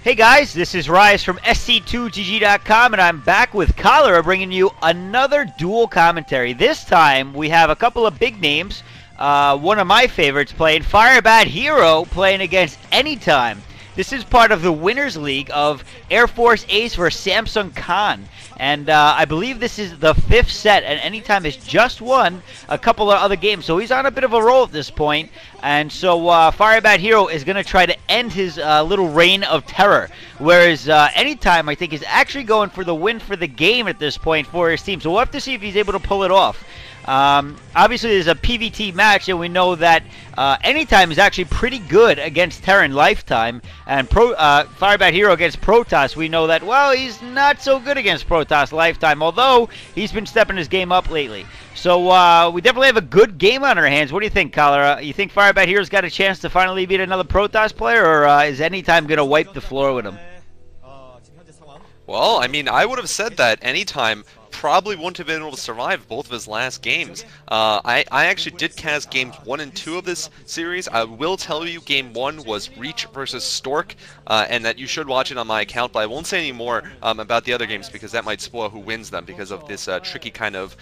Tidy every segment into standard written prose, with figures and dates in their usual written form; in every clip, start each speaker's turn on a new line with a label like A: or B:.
A: Hey guys, this is Rise from SC2GG.com, and I'm back with Cholera bringing you another dual commentary. This time we have a couple of big names. One of my favorites playing FireBatHero playing against Anytime. This is part of the Winners League of Airforce Ace versus Samsung Khan. And I believe this is the 5th set, and Anytime has just won a couple of other games. So he's on a bit of a roll at this point. And so FireBatHero is going to try to end his little reign of terror. Whereas Anytime, I think, is actually going for the win for the game at this point for his team. So we'll have to see if he's able to pull it off. Obviously, there's a PVT match, and we know that Anytime is actually pretty good against Terran Lifetime, and FireBatHero against Protoss, we know that, well, he's not so good against Protoss Lifetime, although he's been stepping his game up lately. So we definitely have a good game on our hands. What do you think, Cholera? You think FireBatHero's got a chance to finally beat another Protoss player, or is Anytime going to wipe the floor with him?
B: Well, I mean, I would have said that Anytime probably wouldn't have been able to survive both of his last games. I actually did cast games 1 and 2 of this series. I will tell you game 1 was Reach versus Stork, and that you should watch it on my account, but I won't say any more about the other games because that might spoil who wins them because of this tricky kind of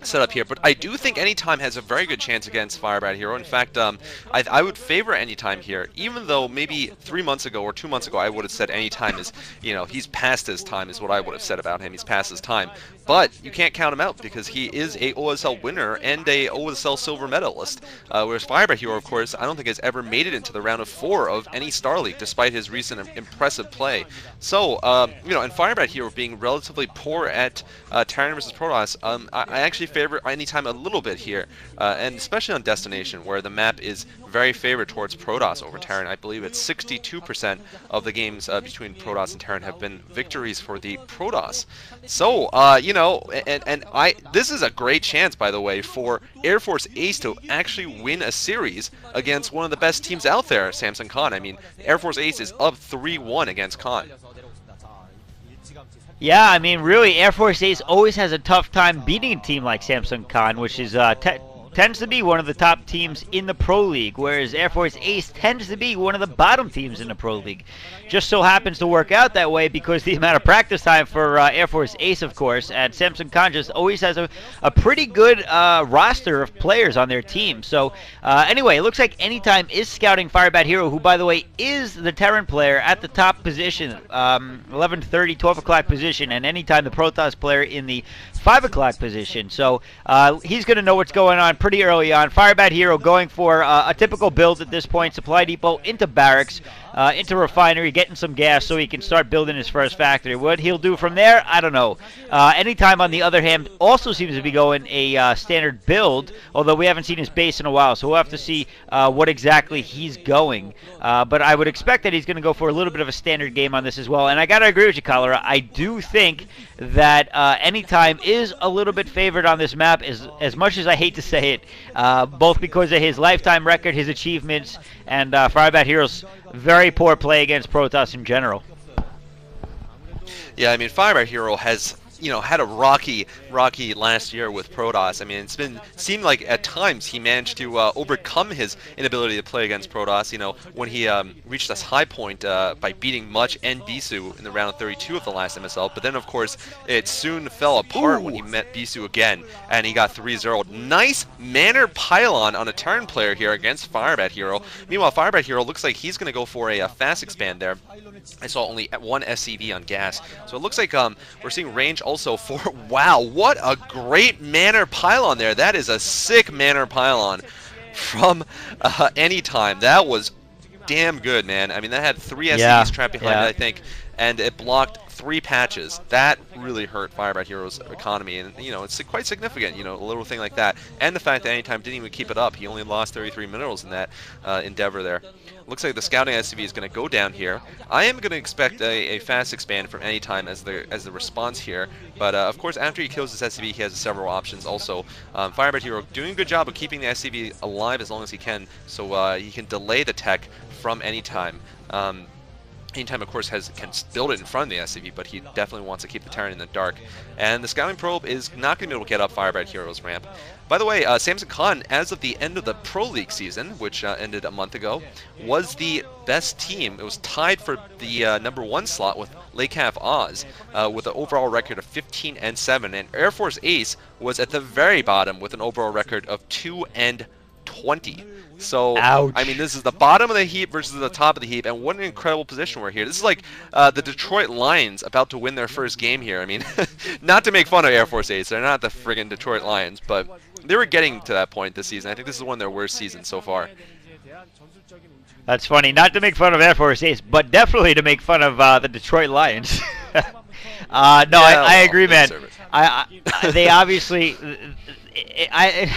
B: setup here. But I do think Anytime has a very good chance against FireBatHero. In fact, I would favor Anytime here, even though maybe 3 months ago or 2 months ago I would have said Anytime is, he's past his time is what I would have said about him. He's past his time. But you can't count him out because he is a OSL winner and a OSL silver medalist. Whereas FireBatHero, of course, I don't think has ever made it into the round of 4 of any Star League, despite his recent impressive play. So, and FireBatHero being relatively poor at Terran versus Protoss, I actually favor Anytime a little bit here, and especially on Destination, where the map is very favored towards Protoss over Terran. I believe it's 62% of the games between Protoss and Terran have been victories for the Protoss. So, this is a great chance, by the way, for Airforce Ace to actually win a series against one of the best teams out there, Samsung Khan. I mean, Airforce Ace is up 3-1 against Khan.
A: Yeah, I mean, really, Air Force Ace always has a tough time beating a team like Samsung Khan, which is tends to be one of the top teams in the Pro League, whereas Air Force Ace tends to be one of the bottom teams in the Pro League. Just so happens to work out that way because the amount of practice time for Air Force Ace, of course, and Samsung Khan just always has a pretty good roster of players on their team. So anyway, it looks like Anytime is scouting FireBatHero, who, by the way, is the Terran player at the top position, 11:30, 12 o'clock position, and Anytime the Protoss player in the 5 o'clock position. So he's going to know what's going on pretty early on. FireBatHero going for a typical build at this point. Supply depot into barracks, into refinery, getting some gas so he can start building his first factory. What he'll do from there, I don't know. Anytime, on the other hand, also seems to be going a standard build, although we haven't seen his base in a while, so we'll have to see what exactly he's going. But I would expect that he's going to go for a little bit of a standard game on this as well. And I got to agree with you, Cholera. I do think that Anytime is a little bit favored on this map, as much as I hate to say it, both because of his lifetime record, his achievements, and FireBatHero's very poor play against Protoss in general.
B: Yeah, I mean, FireBatHero has had a rocky last year with Protoss. I mean, seemed like at times he managed to overcome his inability to play against Protoss. When he reached this high point by beating Much and Bisu in the round of 32 of the last MSL. But then, of course, it soon fell apart when he met Bisu again, and he got 3-0'd. Nice Manor Pylon on a Terran player here against FireBatHero. Meanwhile, FireBatHero looks like he's going to go for a fast expand there. I saw only 1 SCV on gas, so it looks like we're seeing range also for, wow, what a great Manor Pylon there. That is a sick Manor Pylon from Anytime. That was damn good, man. I mean, that had 3 SCVs trapped behind it, I think, and it blocked 3 patches. That really hurt FireBatHero's economy, and it's quite significant, a little thing like that. And the fact that Anytime didn't even keep it up. He only lost 33 minerals in that endeavor there. Looks like the scouting SCV is going to go down here. I am going to expect a fast expand from Anytime as the response here, but of course after he kills his SCV he has several options also. FireBatHero doing a good job of keeping the SCV alive as long as he can, so he can delay the tech from Anytime. Anytime, of course, can build it in front of the SCV, but he definitely wants to keep the Terran in the dark. And the scouting probe is not going to be able to get up FireBatHero's ramp. By the way, Samson Khan, as of the end of the Pro League season, which ended a month ago, was the best team. It was tied for the #1 slot with Lake Half Oz, with an overall record of 15-7, and Airforce Ace was at the very bottom with an overall record of 2-20. So,
A: ouch.
B: I mean, this is the bottom of the heap versus the top of the heap, and what an incredible position we're here. This is like the Detroit Lions about to win their first game here. I mean, not to make fun of Air Force Ace, they're not the friggin' Detroit Lions, but they were getting to that point this season. I think this is one of their worst seasons so far.
A: That's funny. Not to make fun of Air Force Ace, but definitely to make fun of the Detroit Lions. No,
B: Yeah,
A: I agree, man.
B: deserve it.
A: They obviously...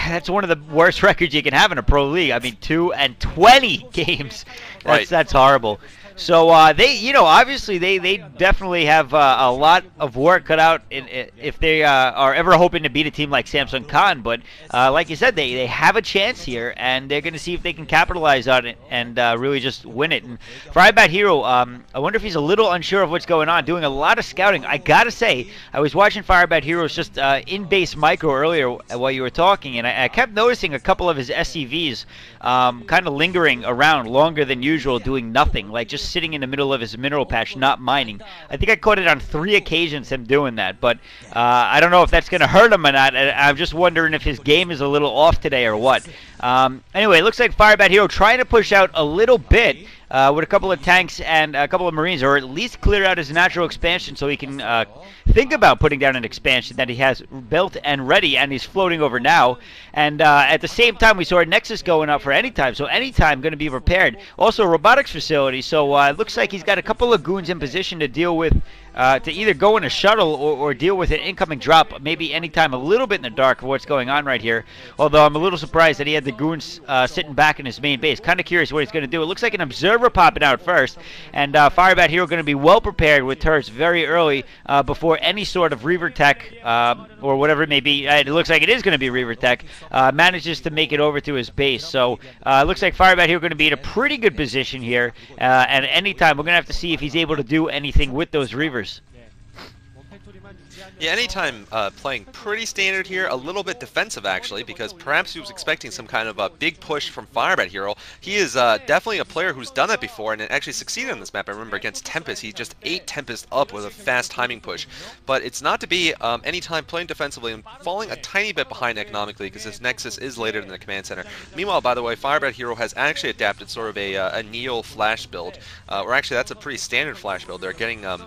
A: that's one of the worst records you can have in a pro league. I mean, 2-20 games. That's horrible. So they, obviously they definitely have a lot of work cut out if they are ever hoping to beat a team like Samsung Khan. But like you said, they have a chance here, and they're going to see if they can capitalize on it and really just win it. And FireBatHero, I wonder if he's a little unsure of what's going on, doing a lot of scouting. I gotta say, I was watching FireBatHero's just in-base micro earlier while you were talking, and I kept noticing a couple of his SCVs kind of lingering around longer than usual, doing nothing, like just sitting in the middle of his mineral patch, not mining. I think I caught it on 3 occasions, him doing that, but I don't know if that's going to hurt him or not. I'm just wondering if his game is a little off today or what. Anyway, it looks like FireBatHero trying to push out a little bit with a couple of tanks and a couple of Marines, or at least clear out his natural expansion so he can think about putting down an expansion that he has built and ready, and he's floating over now. And at the same time, we saw a Nexus going up for Anytime, so Anytime going to be repaired. Also, a robotics facility, so it looks like he's got a couple of goons in position to deal with, to either go in a shuttle or deal with an incoming drop, maybe Anytime a little bit in the dark of what's going on right here. Although I'm a little surprised that he had the goons sitting back in his main base. Kind of curious what he's going to do. It looks like an observer popping out first, and FireBatHero going to be well prepared with turrets very early before any sort of Reaver tech or whatever it may be. It looks like it is going to be Reaver tech. Manages to make it over to his base. So it looks like FireBatHero going to be in a pretty good position here. And Anytime we're going to have to see if he's able to do anything with those Reavers.
B: Yeah, Anytime playing pretty standard here, a little bit defensive actually, because perhaps he was expecting some kind of a big push from FireBatHero. He is definitely a player who's done that before and actually succeeded on this map. I remember against Tempest, he just ate Tempest up with a fast timing push. But it's not to be. Anytime playing defensively and falling a tiny bit behind economically because his Nexus is later than the command center. Meanwhile, by the way, FireBatHero has actually adapted sort of a Neo flash build, or actually that's a pretty standard flash build. They're getting a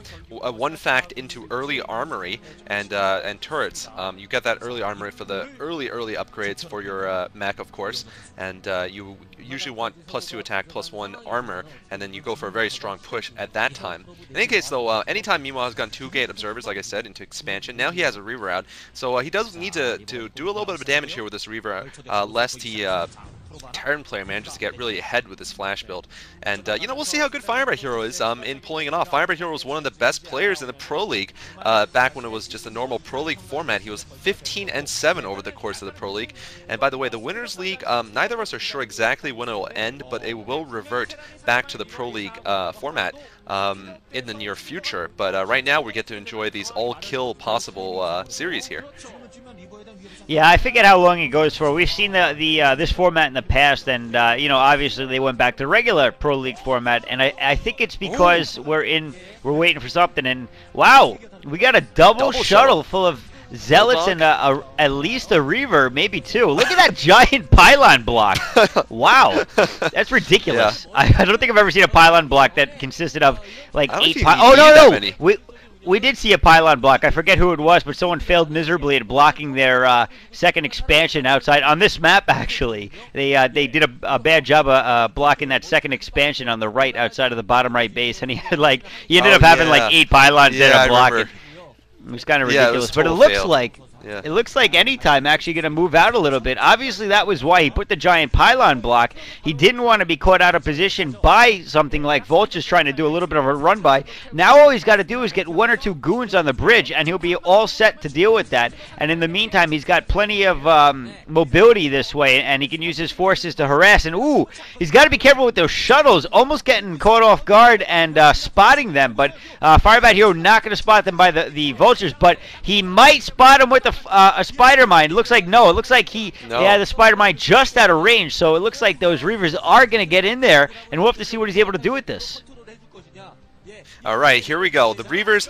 B: 1 fact into early armory and turrets. You get that early armory for the early upgrades for your mech, of course, and you usually want +2 attack, +1 armor, and then you go for a very strong push at that time. In any case, though, Anytime meanwhile has gone 2 gate observers, like I said, into expansion. Now he has a Reaver out, so he does need to do a little bit of damage here with this Reaver, lest he Terran player manages to get really ahead with this flash build. And, we'll see how good FireBatHero is in pulling it off. FireBatHero was one of the best players in the Pro League back when it was just a normal Pro League format. He was 15-7 over the course of the Pro League. And by the way, the Winners League, neither of us are sure exactly when it will end, but it will revert back to the Pro League format in the near future. But right now we get to enjoy these all-kill possible series here.
A: Yeah, I forget how long it goes for. We've seen this format in the past, and obviously they went back to regular Pro League format, and I think it's because we're waiting for something. And wow, we got a double shuttle full of Zealots and at least a Reaver, maybe 2. Look at that giant pylon block. Wow, that's ridiculous. Yeah. I don't think I've ever seen a pylon block that consisted of like 8 pylons. Oh no. We did see a pylon block. I forget who it was, but someone failed miserably at blocking their second expansion outside on this map. Actually, they did a bad job of blocking that second expansion on the right outside of the bottom right base, and he ended up having like 8 pylons there to block it. It was kind of ridiculous, but it looks like. Yeah. It looks like Anytime actually going to move out a little bit. Obviously, that was why he put the giant pylon block. He didn't want to be caught out of position by something like Vulture's trying to do a little bit of a run by. Now all he's got to do is get 1 or 2 goons on the bridge, and he'll be all set to deal with that. And in the meantime, he's got plenty of mobility this way, and he can use his forces to harass. And ooh, he's got to be careful with those shuttles, almost getting caught off guard and spotting them. But FireBatHero not going to spot them by the Vultures, but he might spot them with the a spider mine. It looks like no. It looks like he had the spider mine just out of range. So it looks like those Reavers are going to get in there, and we'll have to see what he's able to do with this.
B: All right, here we go. The Reavers,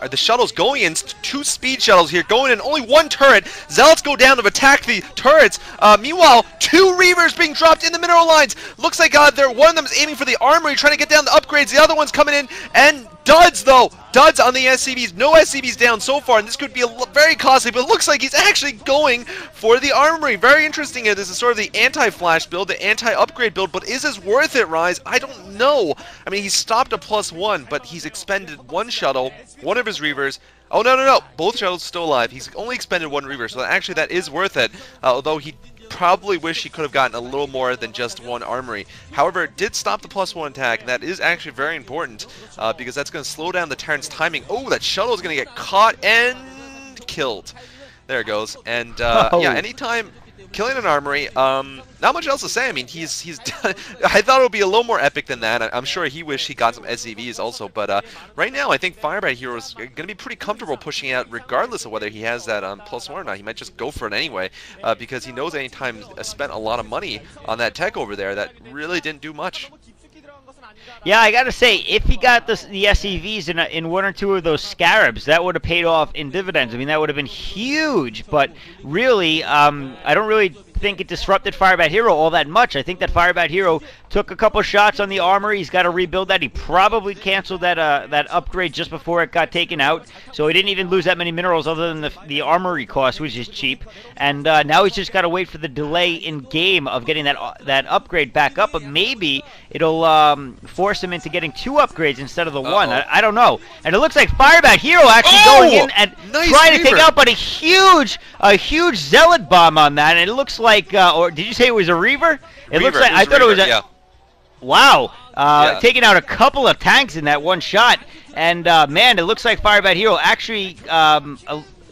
B: the shuttles going in, 2 speed shuttles here, going in, only 1 turret. Zealots go down to attack the turrets. Meanwhile, 2 Reavers being dropped in the mineral lines. Looks like one of them is aiming for the armory, trying to get down the upgrades. The other one's coming in, and duds, though. Duds on the SCVs. No SCVs down so far, and this could be very costly, but it looks like he's actually going for the armory. Very interesting. This is sort of the anti-flash build, the anti-upgrade build, but is this worth it, Rise? I don't know. I mean, he's stopped a +1, but he's expended 1 shuttle, 1 of his Reavers. Oh, no. Both shuttles still alive. He's only expended 1 Reaver, so actually that is worth it, although he probably wish he could have gotten a little more than just 1 armory. However, it did stop the +1 attack, and that is actually very important because that's going to slow down the Terran's timing. Oh, that shuttle is going to get caught and killed. There it goes. And yeah, anytime killing an armory, not much else to say. I mean, he's done. I thought it would be a little more epic than that. I'm sure he wished he got some SCVs also, but right now I think FireBatHero is going to be pretty comfortable pushing out regardless of whether he has that +1 or not. He might just go for it anyway because he knows anytime spent a lot of money on that tech over there that really didn't do much.
A: Yeah, I gotta say, if he got the SCVs in 1 or 2 of those scarabs, that would have paid off in dividends. I mean, that would have been huge. But really, I don't really think it disrupted FireBatHero all that much. I think that FireBatHero took a couple shots on the armory. He's got to rebuild that. He probably canceled that upgrade just before it got taken out, so he didn't even lose that many minerals other than the armory cost, which is cheap. And now he's just got to wait for the delay in game of getting that upgrade back up. But maybe it'll force him into getting 2 upgrades instead of the 1. I don't know. And it looks like FireBatHero actually going in and trying to take out, but a huge zealot bomb on that. And it looks like, or did you say it was a Reaver? It looks like I thought it was a.
B: Yeah.
A: Wow, taking out a couple of tanks in that 1 shot, and man, it looks like FireBatHero actually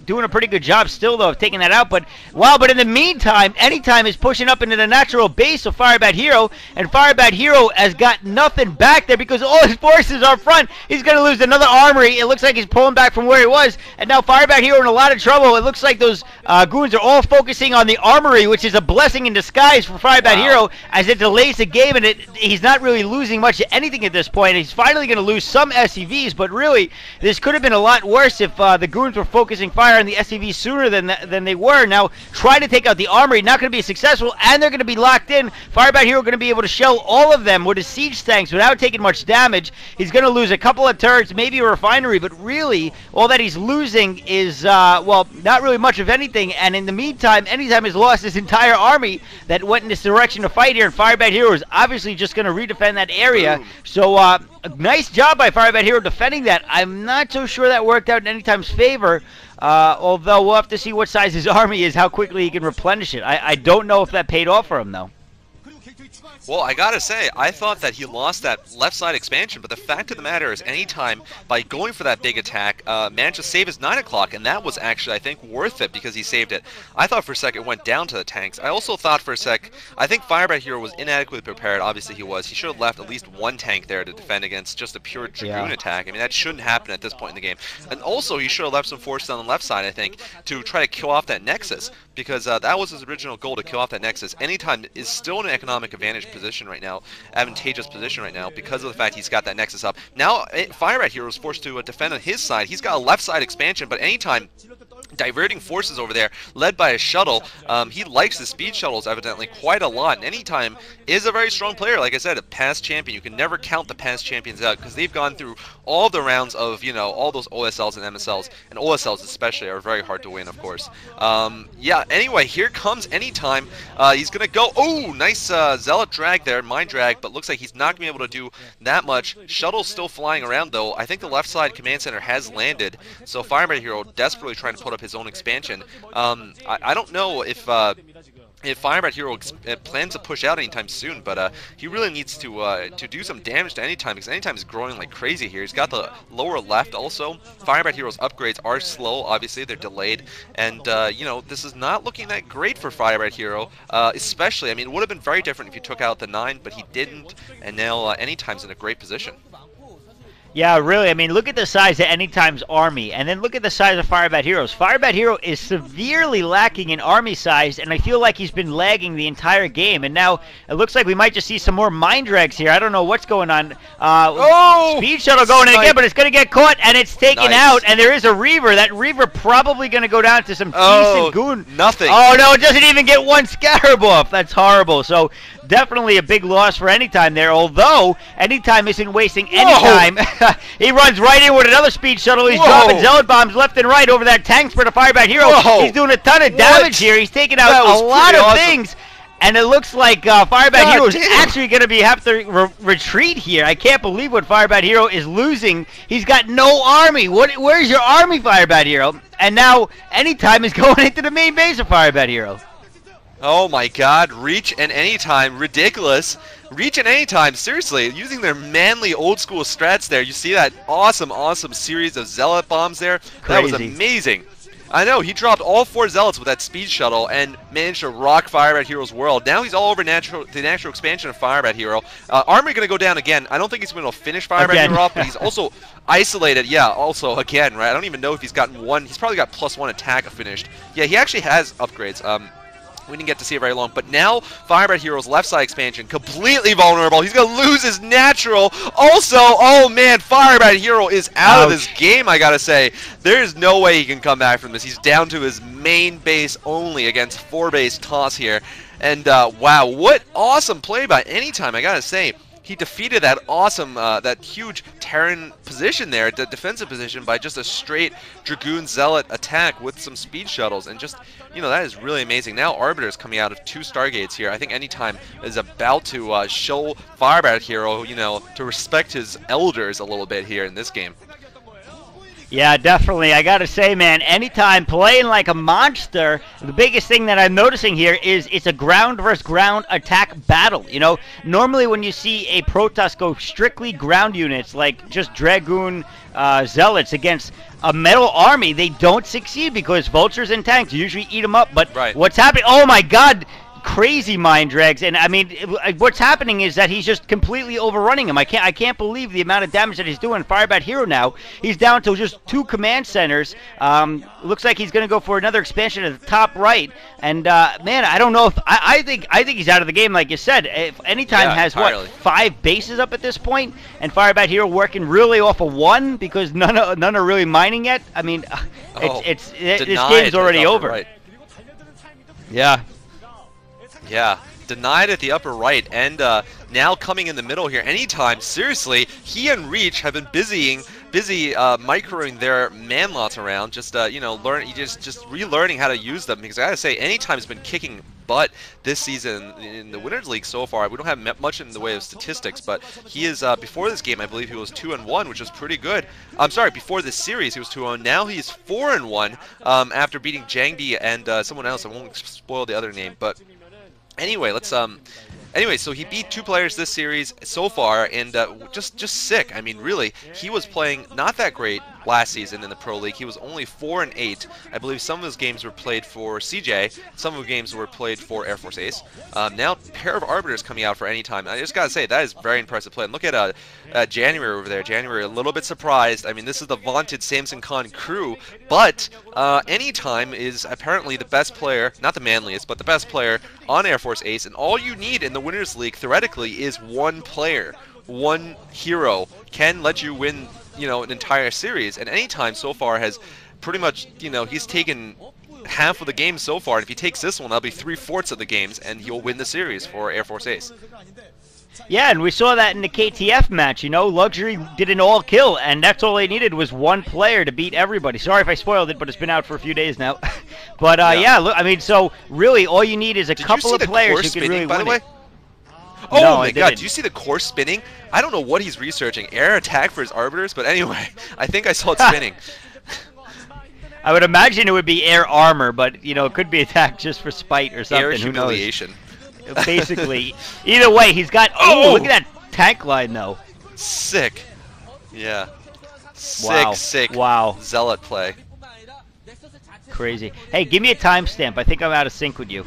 A: doing a pretty good job still, though, of taking that out. But wow, but in the meantime, Anytime is pushing up into the natural base of FireBatHero, and FireBatHero has got nothing back there because all his forces are front. He's going to lose another armory. It looks like he's pulling back from where he was, and now FireBatHero in a lot of trouble. It looks like those goons are all focusing on the armory, which is a blessing in disguise for FireBatHero as it delays the game, and he's not really losing much of anything at this point. He's finally going to lose some SCVs, but really, this could have been a lot worse if the goons were focusing fire on the SCVs sooner than they were. Now, trying to take out the armory, not going to be successful, and they're going to be locked in. FireBatHero going to be able to shell all of them with his siege tanks without taking much damage. He's going to lose a couple of turrets, maybe a refinery, but really, all that he's losing is, well, not really much of anything. And in the meantime, Anytime has lost his entire army that went in this direction to fight here, and FireBatHero is obviously just going to redefend that area. So, a nice job by FireBatHero defending that. I'm not so sure that worked out in Anytime's favor. Although we'll have to see what size his army is, how quickly he can replenish it. I don't know if that paid off for him, though.
B: Well, I gotta say, I thought that he lost that left side expansion, but the fact of the matter is Anytime, by going for that big attack, managed to save his 9 o'clock, and that was actually, I think, worth it because he saved it. I thought for a sec it went down to the tanks. I also thought for a sec, I think FireBatHero was inadequately prepared. Obviously he was. He should have left at least 1 tank there to defend against just a pure Dragoon attack. I mean, that shouldn't happen at this point in the game. And also, he should have left some forces on the left side, I think, to try to kill off that Nexus, because that was his original goal, to kill off that Nexus. Anytime is still in an economic position right now, advantageous position right now, because of the fact he's got that Nexus up. Now, FireBatHero is forced to defend on his side. He's got a left side expansion, but Anytime diverting forces over there, led by a shuttle. He likes the speed shuttles evidently quite a lot, and Anytime is a very strong player. Like I said, a past champion. You can never count the past champions out because they've gone through all the rounds of, you know, all those OSLs and MSLs, and OSLs especially are very hard to win, of course. Yeah, anyway, here comes Anytime. He's gonna go, oh, nice Zealot drag there, mine drag, but looks like he's not gonna be able to do that much. Shuttle's still flying around though. I think the left side command center has landed, so FireBatHero desperately trying to put up his own expansion. I don't know if FireBatHero plans to push out anytime soon, but he really needs to do some damage to Anytime, because Anytime is growing like crazy here. He's got the lower left also. FireBatHero's upgrades are slow, obviously, they're delayed, and you know, this is not looking that great for FireBatHero, especially, I mean, it would have been very different if he took out the 9, but he didn't, and now Anytime's in a great position.
A: Yeah, really. I mean, look at the size of Anytime's army, and then look at the size of FireBatHero's. FireBatHero is severely lacking in army size, and I feel like he's been lagging the entire game. And now it looks like we might just see some more Mind Drags here. I don't know what's going on. Speed Shuttle going in again, but it's going to get caught, and it's taken out. And there is a Reaver. That Reaver probably going to go down to some decent goon.
B: Nothing.
A: Oh, no, it doesn't even get one Scarab off. That's horrible. So definitely a big loss for Anytime there, although Anytime isn't wasting any time. He runs right in with another speed shuttle. He's dropping zealot bombs left and right over that tank for the FireBatHero. He's doing a ton of damage here. He's taking out a lot of things. And it looks like FireBatHero is actually going to have to retreat here. I can't believe what FireBatHero is losing. He's got no army. Where's your army, FireBatHero? And now Anytime is going into the main base of FireBatHero.
B: Oh my god, Reach and Anytime, ridiculous. Reach and Anytime, seriously, using their manly old school strats there. You see that awesome series of Zealot bombs there?
A: Crazy.
B: That was amazing. I know, he dropped all 4 Zealots with that speed shuttle and managed to rock FireBatHero's world. Now he's all over the natural expansion of FireBatHero. Army going to go down again. I don't think he's going to finish FireBatHero off, but he's also isolated. Yeah, also again, right? I don't even know if he's gotten one. He's probably got +1 attack finished. Yeah, he actually has upgrades. We didn't get to see it very long, but now FireBatHero's left side expansion completely vulnerable. He's gonna lose his natural. Also, oh man, FireBatHero is out of this game. I gotta say, there is no way he can come back from this. He's down to his main base only against 4-base toss here, and wow, what awesome play by Anytime. I gotta say. He defeated that awesome, that huge Terran position there, the defensive position, by just a straight Dragoon Zealot attack with some speed shuttles. And just, you know, that is really amazing. Now Arbiter's coming out of 2 Stargates here. I think Anytime is about to show FireBatHero, you know, to respect his elders a little bit here in this game.
A: Yeah, definitely. I got to say, man, Anytime playing like a monster. The biggest thing that I'm noticing here is it's a ground versus ground attack battle. You know, normally when you see a Protoss go strictly ground units, like just Dragoon Zealots against a metal army, they don't succeed because vultures and tanks usually eat them up. But what's happening? Oh, my God. Crazy mind drags, and I mean, what's happening is that he's just completely overrunning him. I can't believe the amount of damage that he's doing. FireBatHero now, he's down to just 2 command centers. Looks like he's going to go for another expansion at the top right. And man, I don't know if I think he's out of the game, like you said. If Anytime has what 5 bases up at this point, and FireBatHero working really off of 1 because none are really mining yet. I mean, this game's already over.
B: Right.
A: Yeah.
B: Yeah, denied at the upper right, and now coming in the middle here. Anytime, seriously, he and Reach have been busy microing their manlots around, just you know, just relearning how to use them. Because I gotta say, Anytime's been kicking butt this season in the Winners League so far. We don't have much in the way of statistics, but he is before this game, I believe he was 2-1, which was pretty good. I'm sorry, before this series he was 2-0. Now he's 4-1 after beating Jangdi and someone else. I won't spoil the other name, but. Anyway, so he beat 2 players this series so far, and just sick. I mean, really, he was playing not that great last season in the Pro League. He was only 4-8. I believe some of his games were played for CJ, some of the games were played for Airforce Ace. Now, pair of Arbiters coming out for Anytime. I just gotta say, that is very impressive play. And look at January over there. January, a little bit surprised. I mean, this is the vaunted Samson Khan crew, but Anytime is apparently the best player, not the manliest, but the best player on Airforce Ace, and all you need in the Winners League, theoretically, is 1 player. 1 hero can let you win, you know, an entire series, and Anytime so far has pretty much, you know, he's taken half of the games so far, and if he takes this one, that'll be 3/4 of the games, and he'll win the series for Airforce Ace.
A: Yeah, and we saw that in the KTF match, you know, Luxury did an all-kill, and that's all they needed was 1 player to beat everybody. Sorry if I spoiled it, but it's been out for a few days now. But, yeah, look, I mean, so, really, all you need is a couple of players who can really win it.
B: Oh no, my god, do you see the course spinning? I don't know what he's researching. Air attack for his Arbiters, but anyway, I think I saw it spinning.
A: I would imagine it would be air armor, but, you know, it could be attack just for spite or something.
B: Air humiliation.
A: Who knows? Basically. Either way, he's got... Oh, look at that tank line, though.
B: Sick. Yeah.
A: Wow.
B: Sick
A: Wow.
B: Zealot play.
A: Crazy. Hey, give me a timestamp. I think I'm out of sync with you.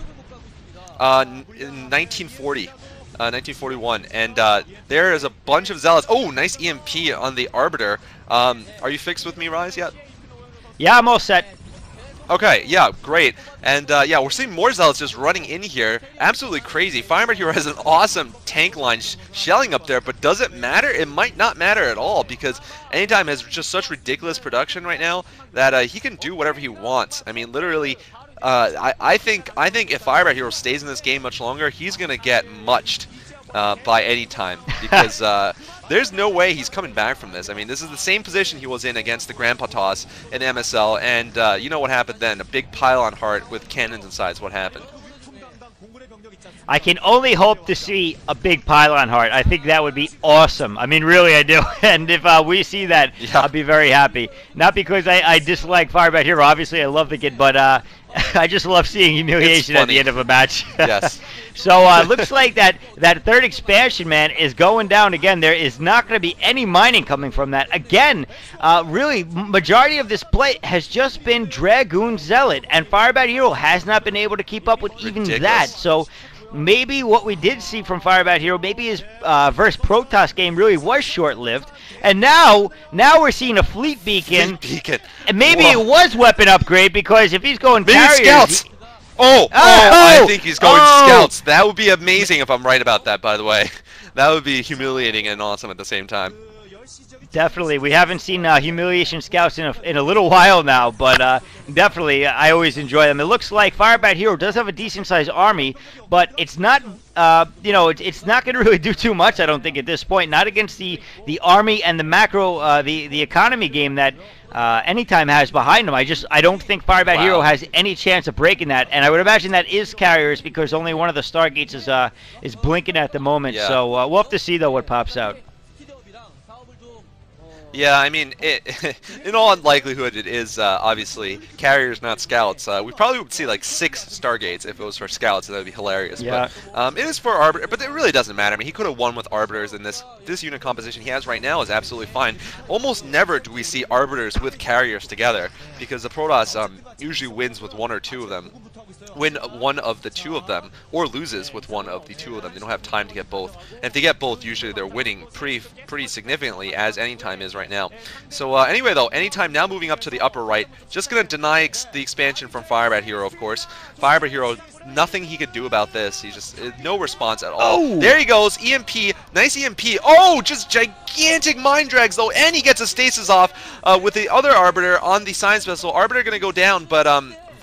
B: 1940. 1941, and there is a bunch of zealots. Oh, nice EMP on the Arbiter. Are you fixed with me, Rise, yet?
A: Yeah, I'm all set.
B: Okay, yeah, great. And yeah, we're seeing more zealots just running in here. Absolutely crazy. FireBatHero has an awesome tank line shelling up there, but does it matter? It might not matter at all, because Anytime has just such ridiculous production right now that he can do whatever he wants. I mean, literally, I think if FireBatHero stays in this game much longer, he's gonna get muched by Anytime, because there's no way he's coming back from this. I mean, this is the same position he was in against the Grandpa Toss in MSL, and you know what happened then? A big pylon heart with cannons inside is what happened.
A: I can only hope to see a big pylon heart. I think that would be awesome. I mean, really, I do. And if we see that, yeah, I'll be very happy. Not because I dislike FireBatHero. Obviously, I love the kid, but I just love seeing humiliation at the end of a match.
B: Yes.
A: So looks like that third expansion, man, is going down again. There is not going to be any mining coming from that. Again, really, majority of this play has just been Dragoon Zealot, and FireBatHero has not been able to keep up with even that. So maybe what we did see from FireBatHero, maybe his versus Protoss game really was short-lived. And now we're seeing a fleet beacon. And maybe it was weapon upgrade, because if he's going carriers,
B: scouts. I think he's going scouts. That would be amazing if I'm right about that, by the way. That would be humiliating and awesome at the same time.
A: Definitely. We haven't seen humiliation scouts in a little while now, but definitely I always enjoy them. It looks like FireBatHero does have a decent-sized army, but it's not, you know, it's not going to really do too much, I don't think, at this point. Not against the army and the macro, the economy game that Anytime has behind him. I don't think FireBatHero has any chance of breaking that, and I would imagine that is carriers, because only one of the Stargates is blinking at the moment. Yeah. So we'll have to see though what pops out.
B: Yeah, I mean, in all likelihood, it is obviously carriers, not scouts. We probably would see like 6 Stargates if it was for scouts, and that would be hilarious. Yeah. But it is for Arbiter, but it really doesn't matter. I mean, he could have won with Arbiters, and this unit composition he has right now is absolutely fine. Almost never do we see Arbiters with carriers together, because the Protoss usually wins with 1 or 2 of them. Win one of the 2 of them, or loses with 1 of the 2 of them. They don't have time to get both. And if they get both, usually they're winning pretty significantly, as Anytime is right now. So anyway, though, Anytime now moving up to the upper right, just going to deny the expansion from FireBatHero, of course. FireBatHero, nothing he could do about this. He just no response at all. Oh. There he goes, EMP, nice EMP. Oh, just gigantic mind drags though, and he gets a stasis off with the other Arbiter on the science vessel. Arbiter going to go down, but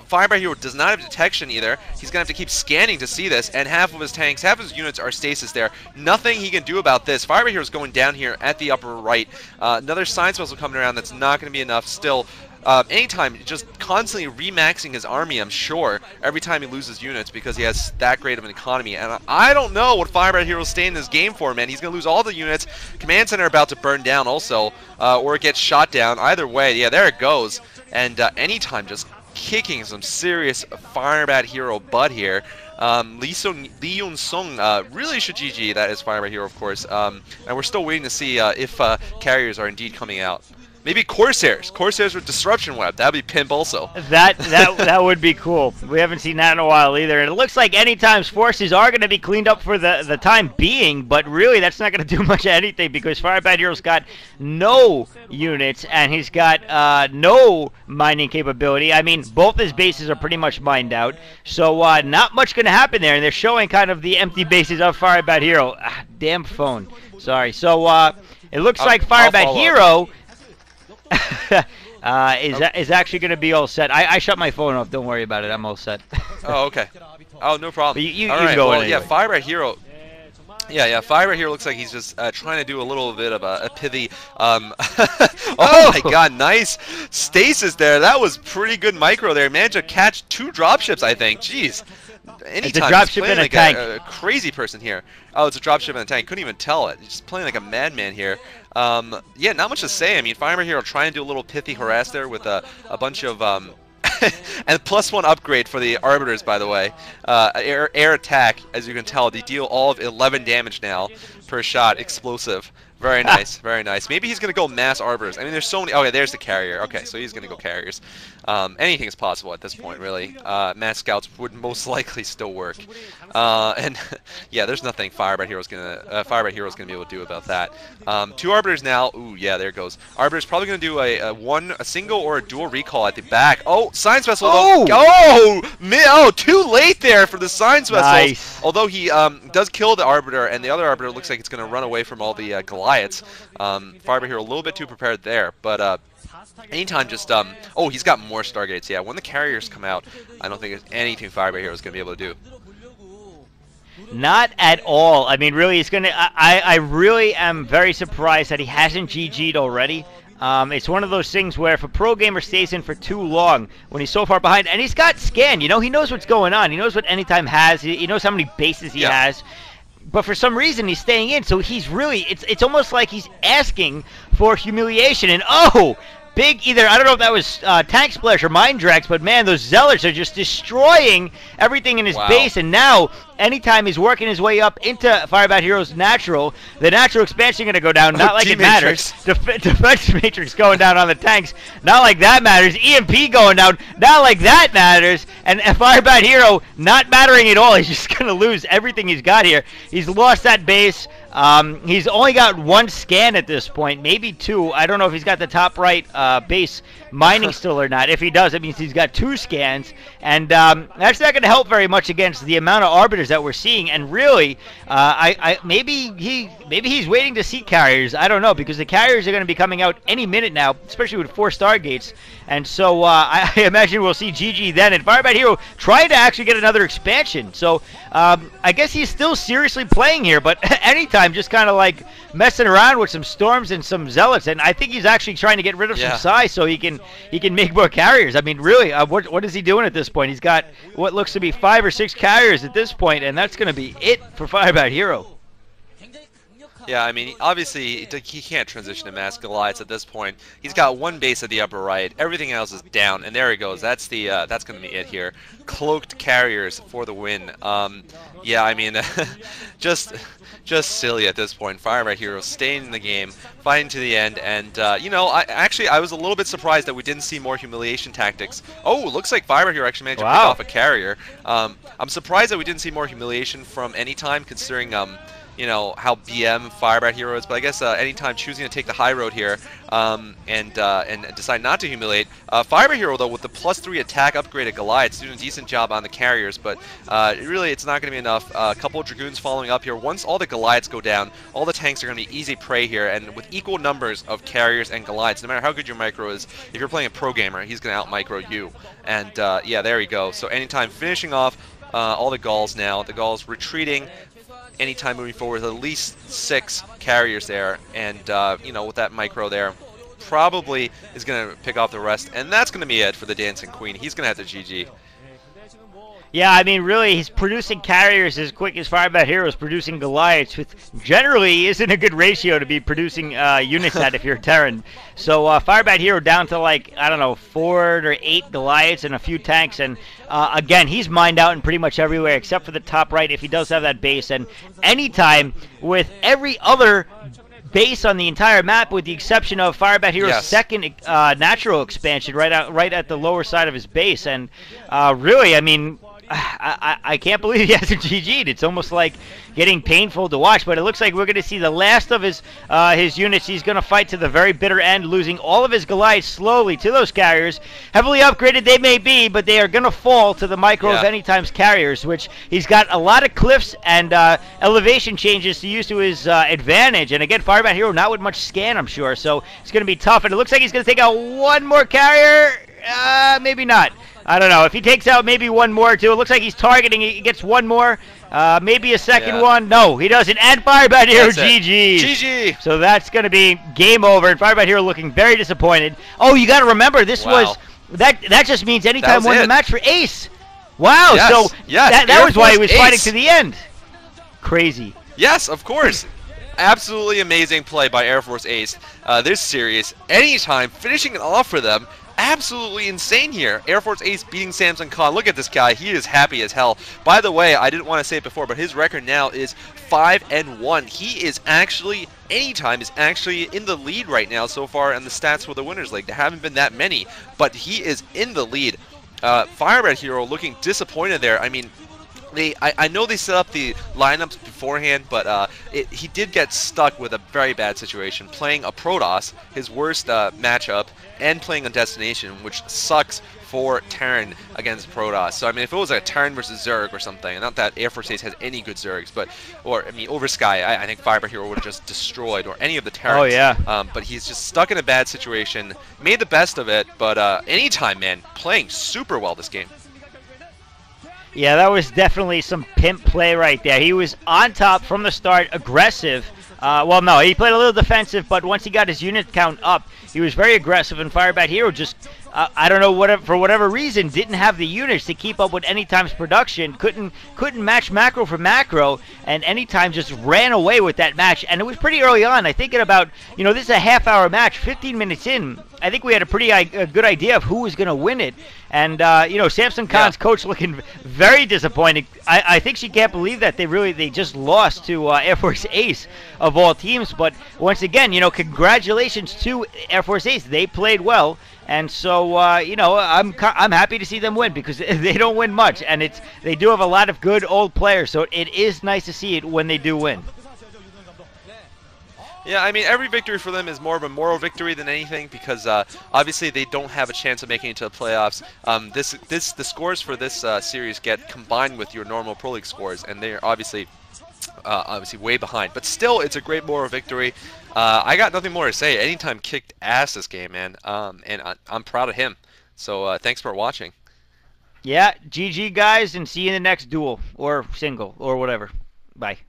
B: FireBatHero does not have detection either. He's going to have to keep scanning to see this, and half of his tanks, half of his units are stasis there. Nothing he can do about this. FireBatHero is going down here at the upper right. Another science vessel coming around. That's not going to be enough still. Anytime, just constantly remaxing his army, I'm sure, every time he loses units, because he has that great of an economy. And I don't know what FireBatHero is staying in this game for, man. He's going to lose all the units. Command Center about to burn down also, or it gets shot down. Either way, yeah, there it goes. And Anytime just kicking some serious FireBatHero butt here. Lee Yun Sung really should GG. That is FireBatHero, of course. And we're still waiting to see if carriers are indeed coming out. Maybe Corsairs with Disruption Web. That'd be pimp also.
A: That would be cool. We haven't seen that in a while either. And it looks like Anytime's forces are going to be cleaned up for the time being, but really that's not going to do much of anything, because FireBatHero's got no units and he's got no mining capability. I mean, both his bases are pretty much mined out, so not much going to happen there. And they're showing kind of the empty bases of FireBatHero. Damn phone. Sorry. So it looks like FireBatHero is actually going to be all set. I shut my phone off. Don't worry about it. I'm all set.
B: Oh, okay. Oh, no problem.
A: You
B: all right,
A: go
B: well,
A: anyway.
B: Yeah, FireBatHero. Yeah, FireBatHero looks like he's just trying to do a little bit of a pithy. Oh my God, nice stasis there. That was pretty good micro there. Managed to catch 2 dropships, I think. Jeez. Anytime
A: it's a dropship and a tank.
B: A crazy person here. Oh, it's a dropship and a tank. Couldn't even tell it. He's just playing like a madman here. Yeah, not much to say. I mean, FireBatHero trying to do a little pithy harass there with a bunch of and +1 upgrade for the Arbiters, by the way. Air attack, as you can tell, they deal all of 11 damage now per shot, explosive. Very nice, very nice. Maybe he's going to go mass arbors. I mean, there's so many. Okay, there's the carrier. Okay, so he's going to go carriers. Anything is possible at this point, really. Mass scouts would most likely still work. And yeah, there's nothing FireBatHero's gonna be able to do about that. 2 arbiters now. Ooh, yeah, there it goes. Arbiter's probably going to do a single or a dual recall at the back. Oh, science vessel.
A: Oh,
B: too late there for the science vessel.
A: Nice.
B: Although he does kill the arbiter, and the other arbiter looks like it's going to run away from all the Goliaths. FireBatHero a little bit too prepared there, but anytime just oh, he's got more Stargates. Yeah, when the carriers come out, I don't think there's anything FireBatHero is going to be able to do.
A: Not at all. I mean, really, he's gonna. I really am very surprised that he hasn't GG'd already. It's one of those things where if a pro gamer stays in for too long when he's so far behind, and he's got scan, you know, he knows what's going on. He knows what Anytime has. He knows how many bases he has. But for some reason, he's staying in. So he's really. It's almost like he's asking for humiliation. And oh. Big either, I don't know if that was Tank Splash or Mind Drax, but man, those Zealots are just destroying everything in his base. And now, anytime he's working his way up into FireBatHero's natural, the natural expansion going to go down. Not like it matters. Defense Matrix going down on the tanks. Not like that matters. EMP going down. Not like that matters. And FireBatHero not mattering at all. He's just going to lose everything he's got here. He's lost that base. He's only got 1 scan at this point, maybe 2. I don't know if he's got the top right base mining still or not. If he does, it means he's got 2 scans, and that's not going to help very much against the amount of arbiters that we're seeing. And really, maybe he's waiting to see carriers. I don't know, because the carriers are going to be coming out any minute now, especially with 4 Stargates. And so I imagine we'll see GG then. And FireBatHero trying to actually get another expansion. So I guess he's still seriously playing here, but anytime just kind of like messing around with some storms and some zealots. And I think he's actually trying to get rid of some size so he can make more carriers. I mean, really, what is he doing at this point? He's got what looks to be 5 or 6 carriers at this point, and that's going to be it for FireBatHero.
B: Yeah, I mean, obviously, he can't transition to Mass Goliaths at this point. He's got 1 base at the upper right. Everything else is down, and there he goes. That's going to be it here. Cloaked carriers for the win. Yeah, I mean, just silly at this point. FireBatHero staying in the game, fighting to the end, and you know, I was a little bit surprised that we didn't see more humiliation tactics. Oh, looks like FireBatHero actually managed to pick off a carrier. I'm surprised that we didn't see more humiliation from Anytime, considering you know, how BM FireBatHero is, but I guess Anytime choosing to take the high road here and decide not to humiliate. FireBatHero, though, with the +3 attack upgrade at Goliath's doing a decent job on the carriers, but really it's not going to be enough. A couple of Dragoons following up here. Once all the Goliaths go down, all the tanks are going to be easy prey here, and with equal numbers of carriers and Goliaths, no matter how good your micro is, if you're playing a pro gamer, he's going to out-micro you. And yeah, there you go. So Anytime finishing off all the Gauls now. The Gauls retreating. Anytime moving forward, at least 6 carriers there, and you know, with that micro there, probably is going to pick off the rest, and that's going to be it for the Dancing Queen. He's going to have to GG.
A: Yeah, I mean, really, he's producing carriers as quick as FireBatHero is producing Goliaths, which generally isn't a good ratio to be producing units at if you're a Terran. So FireBatHero down to, like, I don't know, 4 or 8 Goliaths and a few tanks, and again, he's mined out in pretty much everywhere except for the top right if he does have that base. And Anytime, with every other base on the entire map, with the exception of FireBatHero's second natural expansion right at the lower side of his base. And really, I mean, I can't believe he hasn't GG'd. It's almost like getting painful to watch, but it looks like we're going to see the last of his units. He's going to fight to the very bitter end, losing all of his Goliaths slowly to those carriers. Heavily upgraded they may be, but they are going to fall to the micro of Anytime's carriers, which he's got a lot of cliffs and elevation changes to use to his advantage. And again, FireBatHero not with much scan, I'm sure, so it's going to be tough. And it looks like he's going to take out 1 more carrier. Maybe not. I don't know. If he takes out maybe 1 more, too. It looks like he's targeting. He gets 1 more. Maybe a second one. No, he doesn't. And FireBatHero GG.
B: GG.
A: So that's going to be game over. And FireBatHero looking very disappointed. Oh, you got to remember, this was... That just means Anytime won the match for Ace. Wow.
B: Yes.
A: So that was why he was fighting to the end. Crazy.
B: Yes, of course. Absolutely amazing play by Airforce Ace. This series, Anytime finishing it off for them. absolutely insane here. Air Force Ace beating Samsung Khan. Look at this guy. He is happy as hell. By the way, I didn't want to say it before, but his record now is 5-1. He is actually, anytime, is actually in the lead right now so far in the stats for the Winners League. There haven't been that many, but he is in the lead. FireBatHero looking disappointed there. I mean, I know they set up the lineups beforehand, but he did get stuck with a very bad situation, playing a Protoss, his worst matchup, and playing on Destination, which sucks for Terran against Protoss. So, I mean, if it was a Terran versus Zerg or something, and not that Air Force Ace has any good Zergs, but, or, I mean, over Sky, I think FireBatHero would have just destroyed, or any of the Terrans.
A: Oh, yeah.
B: But he's just stuck in a bad situation, made the best of it, but anytime, man, playing super well this game.
A: Yeah, that was definitely some pimp play right there. He was on top from the start, aggressive. Well, no, he played a little defensive, but once he got his unit count up, he was very aggressive, and FireBatHero just, I don't know, for whatever reason, didn't have the units to keep up with Anytime's production, couldn't match macro for macro, and Anytime just ran away with that match, and it was pretty early on. I think at about, this is a half-hour match, 15 minutes in, I think we had a pretty good idea of who was going to win it. And, Samsung Khan's coach looking very disappointed. I think she can't believe that they just lost to Air Force Ace of all teams. But once again, congratulations to Air Force Ace. They played well. And so, I'm happy to see them win because they don't win much. And they do have a lot of good old players. So it is nice to see it when they do win.
B: Yeah, I mean, every victory for them is more of a moral victory than anything because obviously they don't have a chance of making it to the playoffs. The scores for this series get combined with your normal Pro League scores, and they're obviously way behind. But still, it's a great moral victory. I got nothing more to say. Anytime kicked ass this game, man, and I'm proud of him. So thanks for watching.
A: Yeah, GG guys, and see you in the next duel or single or whatever. Bye.